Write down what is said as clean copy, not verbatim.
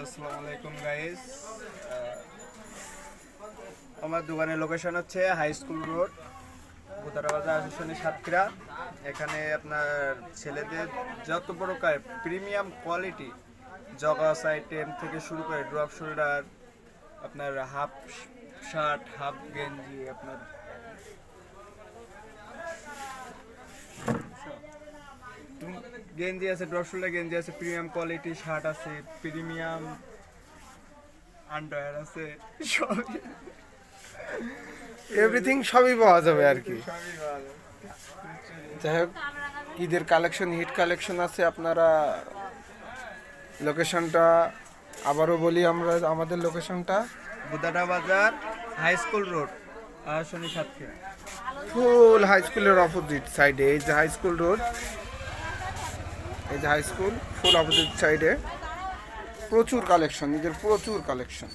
আসসালামু আলাইকুম গাইস। আমার দোকানের লোকেশন হচ্ছে হাই স্কুল রোড, বুতারা বাজার, আসনে সাতক্ষীরা। এখানে আপনার ছেলেদের যত প্রকার প্রিমিয়াম কোয়ালিটি জগাস আইটেম থেকে শুরু করে ড্রপ শোল্ডার, আপনার হাফ শার্ট, হাফ গেঞ্জি, আপনার গেঞ্জি আছে, ড্রপ শোল্ডার গেঞ্জি আছে, প্রিমিয়াম কোয়ালিটি শার্ট আছে, প্রিমিয়াম আন্ডারওয়্যার আছে, সবই এভরিথিং সবই পাওয়া যাবে আর কি। সবই ভালো। যাই হোক, ঈদের কালেকশন, হিট কালেকশন আছে। আপনারা লোকেশনটা আবারও বলি, আমরা আমাদের লোকেশনটা বুতারা বাজার, হাই স্কুল রোড, আসনি সাতক্ষীরা। ফুল হাই স্কুলের অপোজিট সাইডে। এই যে হাই স্কুল রোড, এই যে হাই স্কুল, ফুল অপোজিট সাইডে প্রচুর কালেকশন, ঈদের প্রচুর কালেকশন।